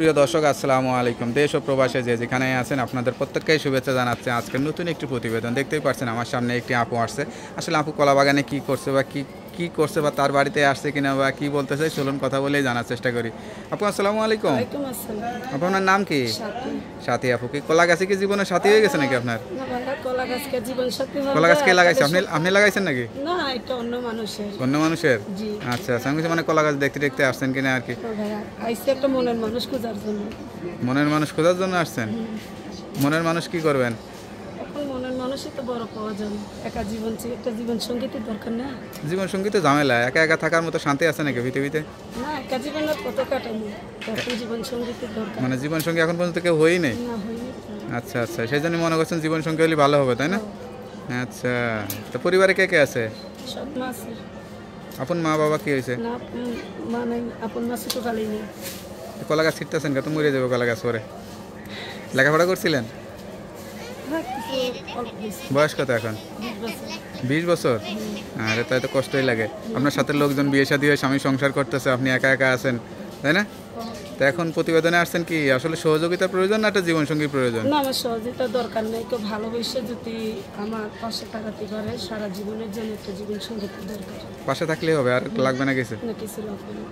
প্রিয় দর্শক আসসালামু আলাইকুম। দেশ ও প্রবাসে যে যেখানে আছেন আপনাদের প্রত্যেককেই শুভেচ্ছা জানাচ্ছে। আজকের নতুন একটি প্রতিবেদন দেখতেই পাচ্ছেন আমার সামনে একটি আপু আসছে। আসলে আপু কলা বাগানে কী করছে বা কী করছে বা তার বাড়িতে আসছে কিনা বা কী বলতে চাই চলুন কথা বলেই জানার চেষ্টা করি। আপু আসসালামু আলাইকুম। ওয়ালাইকুম আসসালাম। আপনার নাম কি? সাথী। সাথী আপু। কি কলা গাছে কি জীবনের সাথী হয়ে গেছে নাকি আপনার? না ভাইয়া, কলা গাছকে জীবন সাথী হবে। কলা গাছ কে লাগাইছে? আপনি লাগাইছেন নাকি? না, এটা অন্য মানুষের। অন্য মানুষের? জি। আচ্ছা আচ্ছা, আমি মানে কলা গাছ দেখতে দেখতে আসছেন কিনা আর কি। তো ভাইয়া আইসি একটা মনের মানুষ খোঁজার জন্য। মনের মানুষ খোঁজার জন্য আসছেন? মনের মানুষ কি করবেন? এখন মনের মানুষই তো বড় পাওয়া যায়। একটা জীবন সঙ্গীতের দরকার না। জীবন সঙ্গী তো ঝামেলা, একা একা থাকার মতো শান্তি আছে নাকি পৃথিবীতে? না, একটা জীবনের কত কাটানো, তখন জীবন সঙ্গীতের দরকার। মানে জীবন সঙ্গী এখন পর্যন্ত কেউ হয়ই নেই? না হয়নি তো। আচ্ছা আচ্ছা, সেই জন্য মনে করছেন জীবন সঙ্গী হলে ভালো হবে, তাই না? আচ্ছা, তো পরিবারে কে কে আছে? সব মাসে আপন মা বাবা কি হয়েছে? না, মানে আপন মাসে তো খালি নেই। কলা গাছ ছিটতেছেন কত মরে যাবে কলা গাছ পরে। লেখাপড়া করছিলেন? না, কিছু অল্প বেশি। বয়স কত এখন? 20 বছর। 20 বছর? আরে তাই তো কষ্টই লাগে। আপনার সাথে লোকজন বিয়ে শাদী হয়ে স্বামী সংসার করতেছে, আপনি একা একা আছেন, তাই না? তো এখন প্রতিবেদনে আসছেন কি আসলে সহযোগিতা প্রয়োজন না একটা জীবনসঙ্গী প্রয়োজন? না, আমার সহযোগিতার দরকার নেই। কেউ ভালোবেসে যদি আমার পাশে থাকাতে পারে, সারা জীবনের জন্য একটা জীবন সঙ্গীতের দরকার। পাশে থাকলেই হবে, আর লাগবে না কিছু? না, কিছু লাগবে না।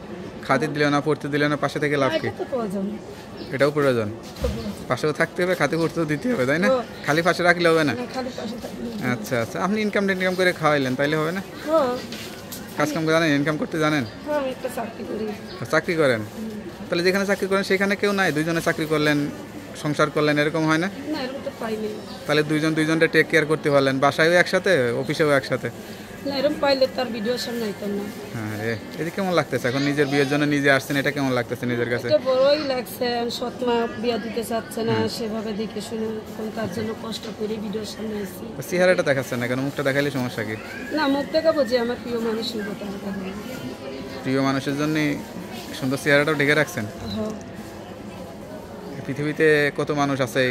খাতে দিলে না, পড়তে দিলে না, পাশে থেকে লাভ কি? এটা তো প্রয়োজন। এটাও প্রয়োজন। তো প্রয়োজন। পাশেও থাকতে হবে, খাতে পড়তেও দিতে হবে, তাই না? ও। খালি পাশে রাখলে হবে না। না, খালি পাশে থাকলে। আচ্ছা আচ্ছা, আপনি ইনকাম করে খাওয়াইলেন, তাইলে হবে না? হ্যাঁ, কাজ কাম জানেন, ইনকাম করতে জানেন? হ্যাঁ, আমি একটা চাকরি করি। চাকরি করেন? তাহলে যেখানে চাকরি করেন সেখানে কেউ নাই, দুইজনে চাকরি করলেন, সংসার করলেন, এরকম হয় না? না, এরকম তো পাইনি। তাহলে দুইজনটা টেক কেয়ার করতে পারলেন, বাসায়ও একসাথে, অফিসেও একসাথে। না, এরকম পাইলে তার ভিডিও সামনে আইতাম না। হ্যাঁ রে, এটা কেমন লাগতেছে এখন নিজের বিয়ের জন্য নিজে আসছেন, এটা কেমন লাগতেছে নিজের কাছে? এটা বড়ই লাগছে। সৎমা বিয়া দিতে চাচ্ছে না, সেভাবে দেখে শুনে এখন তার জন্য কষ্ট করে ভিডিওর সামনে এসেছি। তো চেহারাটা দেখাচ্ছেন না কেন? মুখটা দেখাইলে সমস্যা কি? না, মুখ দেখাবো যে আমার প্রিয় মানুষের কথা দেখাবো। প্রিয় মানুষের জন্য সুন্দর চেহারাটাও ঢেকে রাখছেন। হ্যাঁ। পৃথিবীতে কত মানুষ আছে,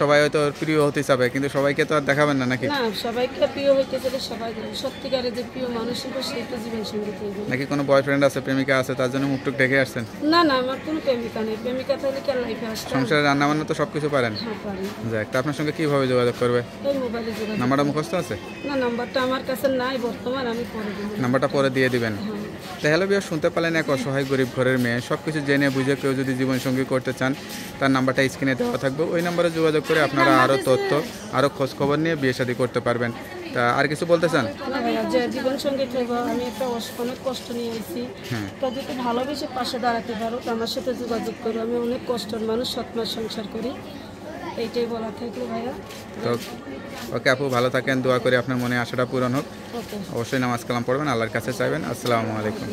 সবাই হয়তো প্রিয় হতে চাবে, কিন্তু সবাইকে তো আর দেখাবেন না নাকি? না, সবাইকে প্রিয় হইতে গেলে সবাই সত্যিকারের যে প্রিয় মানুষ হবে সেই তো জীবন সঙ্গী হইবে। নাকি কোনো বয়ফ্রেন্ড আছে, প্রেমিকা আছে, তার জন্য মুখটুক ঢেকে আসছেন? না না, আমার কোনো প্রেমিকা নেই। প্রেমিকা থাকলে কি আর লাইফে আসতাম? সংসারে রান্না বান্না তো সব কিছু পারেন? হ্যাঁ, পারি। যাক, তা আপনার সঙ্গে কীভাবে যোগাযোগ করবে? ওই মোবাইলে যোগাযোগ। নাম্বারটা মুখস্থ আছে? না, নাম্বারটা আমার কাছে নাই বর্তমান, আমি পরে দেবো। নাম্বারটা পরে দিয়ে দিবেন। হ্যাঁ। তাহলে বিয়ে শুনতে পারলেন, এক অসহায় গরিব ঘরের মেয়ে সব কিছু জেনে বুঝে কেউ যদি জীবনসঙ্গী করতে চান, তার নাম্বারটা স্ক্রিনে দেওয়া থাকবে, ওই নাম্বারে যোগাযোগ করে আপনারা আরও তথ্য, আরও খোঁজখবর নিয়ে বিয়ে শাদী করতে পারবেন। তা আর কিছু বলতে চান? না ভাইয়া, যে জীবন সঙ্গী থাকবো, আমি একটা অনেক কষ্ট নিয়ে আইছি। হ্যাঁ। তা যদি ভালোবেসে পাশে দাঁড়াতে পারো তো আমার সাথে যোগাযোগ করো। আমি অনেক কষ্টের মানুষ, সৎমার সংসার করি, এইটাই বলা থাকলো ভাইয়া। তো ওকে আপু, ভালো থাকেন, দোয়া করে আপনার মনে আশাটা পূরণ হোক। ওকে। অবশ্যই নামাজ কালাম পড়বেন, আল্লাহর কাছে চাইবেন। আসসালামু আলাইকুম।